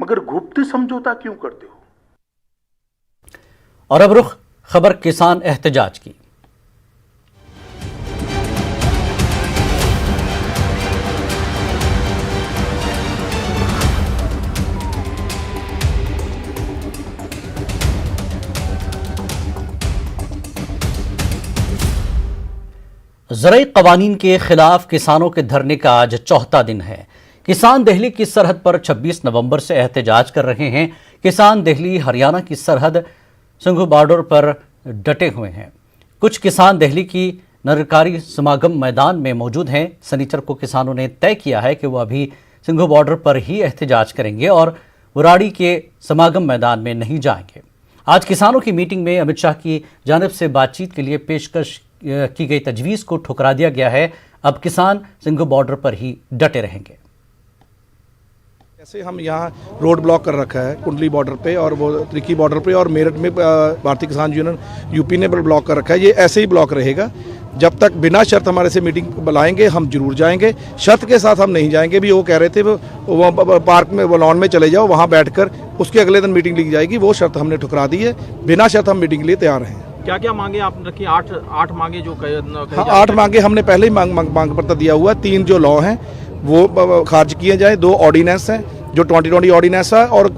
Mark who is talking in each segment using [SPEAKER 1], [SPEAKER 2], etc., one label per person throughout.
[SPEAKER 1] मगर गुप्त समझौता क्यों करते हो?
[SPEAKER 2] और अब रुख खबर किसान एहतजाज की। ज़राई कवानीन के खिलाफ किसानों के धरने का आज चौथा दिन है। किसान दिल्ली की सरहद पर 26 नवंबर से एहतजाज कर रहे हैं। किसान दिल्ली हरियाणा की सरहद सिंघू बॉर्डर पर डटे हुए हैं। कुछ किसान दिल्ली की निरकारी समागम मैदान में मौजूद हैं। शनिचर को किसानों ने तय किया है कि वो अभी सिंघू बॉर्डर पर ही एहतजाज करेंगे और बुराड़ी के समागम मैदान में नहीं जाएंगे। आज किसानों की मीटिंग में अमित शाह की जानिब से बातचीत के लिए पेशकश की गई तजवीज़ को ठुकरा दिया गया है। अब किसान सिंघू बॉर्डर पर ही डटे रहेंगे।
[SPEAKER 3] ऐसे हम यहाँ रोड ब्लॉक कर रखा है कुंडली बॉर्डर पे और वो त्रिकी बॉर्डर पे और मेरठ में भारतीय किसान यूनियन यूपी ने ब्लॉक कर रखा है। ये ऐसे ही ब्लॉक रहेगा जब तक बिना शर्त हमारे से मीटिंग बुलाएंगे हम जरूर जाएंगे। शर्त के साथ हम नहीं जाएंगे भी। वो कह रहे थे वो पार्क में वो लॉन में चले जाओ, वहाँ बैठकर उसके अगले दिन मीटिंग ली जाएगी। वो शर्त हमने ठुकरा दी है। बिना शर्त हम मीटिंग के लिए तैयार हैं।
[SPEAKER 4] क्या क्या मांगे आपने रखी? आठ मांगे जो
[SPEAKER 3] हाँ, 8 मांगे हमने पहले ही मांग पत्र दिया हुआ। 3 जो लॉ हैं वो खारिज किए जाए। 2 ऑर्डिनेंस हैं जो 2020 ऑर्डिनेंस है और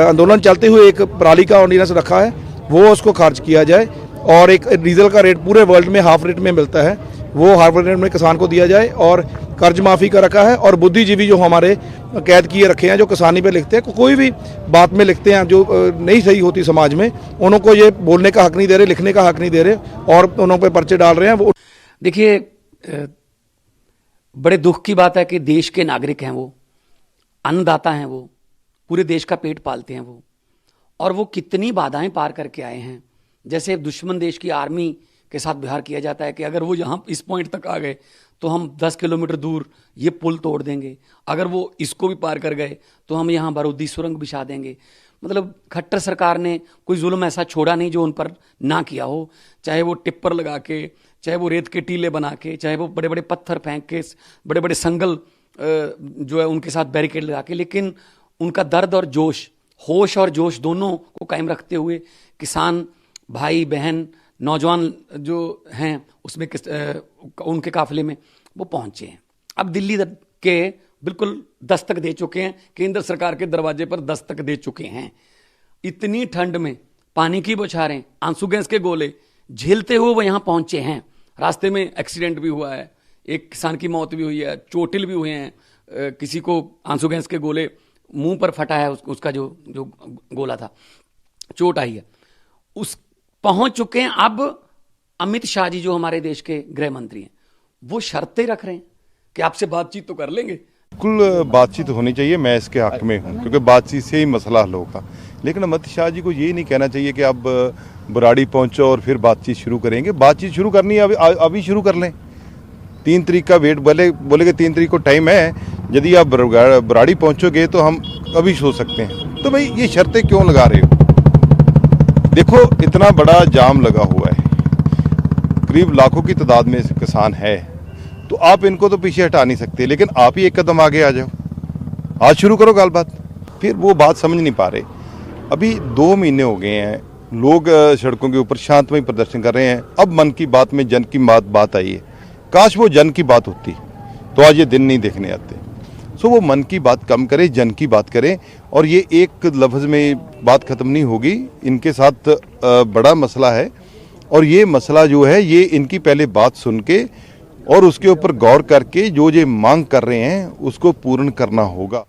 [SPEAKER 3] आंदोलन चलते हुए एक पराली का ऑर्डिनेंस रखा है वो उसको खारिज किया जाए। और एक डीजल का रेट पूरे वर्ल्ड में हाफ रेट में मिलता है वो हाफ रेट में किसान को दिया जाए। और कर्ज माफ़ी का रखा है। और बुद्धिजीवी जो हमारे कैद किए रखे हैं जो किसानी पे लिखते हैं, कोई भी बात में लिखते हैं जो नहीं सही होती समाज में, उनको ये बोलने का हक नहीं दे रहे, लिखने का हक नहीं दे रहे और उन पे पर्चे डाल रहे हैं। वो
[SPEAKER 5] देखिए, बड़े दुख की बात है कि देश के नागरिक हैं, वो अन्नदाता हैं, वो पूरे देश का पेट पालते हैं वो, और वो कितनी बाधाएं पार करके आए हैं। जैसे दुश्मन देश की आर्मी के साथ व्यवहार किया जाता है कि अगर वो यहाँ इस पॉइंट तक आ गए तो हम 10 किलोमीटर दूर ये पुल तोड़ देंगे, अगर वो इसको भी पार कर गए तो हम यहाँ बारूदी सुरंग बिछा देंगे। मतलब खट्टर सरकार ने कोई जुल्म ऐसा छोड़ा नहीं जो उन पर ना किया हो, चाहे वो टिप्पर लगा के, चाहे वो रेत के टीले बना के, चाहे वो बड़े बड़े पत्थर फेंक के, बड़े बड़े संगल जो है उनके साथ बैरिकेड लगा के। लेकिन उनका दर्द और जोश, होश और जोश दोनों को कायम रखते हुए किसान भाई बहन नौजवान जो हैं उसमें उनके काफिले में वो पहुंचे हैं। अब दिल्ली के बिल्कुल दस्तक दे चुके हैं, केंद्र सरकार के दरवाजे पर दस्तक दे चुके हैं। इतनी ठंड में पानी की बौछारें, आंसू गैस के गोले झेलते हुए वो यहाँ पहुंचे हैं। रास्ते में एक्सीडेंट भी हुआ है, एक किसान की मौत भी हुई है, चोटिल भी हुए हैं, किसी को आंसू गैस के गोले मुंह पर फटा है, उसका जो गोला था, चोट आई है, उस पहुंच चुके हैं। अब अमित शाह जी जो हमारे देश के गृह मंत्री हैं वो शर्तें रख रहे हैं कि आपसे बातचीत तो कर लेंगे।
[SPEAKER 6] बिल्कुल बातचीत होनी चाहिए, मैं इसके हक में हूँ क्योंकि बातचीत से ही मसला हल होगा। लेकिन अमित शाह जी को ये नहीं कहना चाहिए कि आप बुराड़ी पहुँचो और फिर बातचीत शुरू करेंगे। बातचीत शुरू करनी है अभी शुरू कर लें। 3 तारीख का वेट बोले कि 3 तारीख को टाइम है। यदि आप बुराड़ी पहुँचोगे तो हम अभी सोच सकते हैं। तो भाई ये शर्तें क्यों लगा रहे हो? देखो, इतना बड़ा जाम लगा हुआ है, करीब लाखों की तादाद में किसान है, तो आप इनको तो पीछे हटा नहीं सकते। लेकिन आप ही एक कदम आगे आ जाओ, आज शुरू करो गलबात। फिर वो बात समझ नहीं पा रहे। अभी 2 महीने हो गए हैं, लोग सड़कों के ऊपर शांतमय प्रदर्शन कर रहे हैं। अब मन की बात में जन की बात आई है। काश वो जन की बात होती तो आज ये दिन नहीं देखने आते। सो वो मन की बात कम करें, जन की बात करें। और ये एक लफ्ज़ में बात ख़त्म नहीं होगी। इनके साथ बड़ा मसला है और ये मसला जो है ये इनकी पहले बात सुन के और उसके ऊपर गौर करके जो ये मांग कर रहे हैं उसको पूर्ण करना होगा।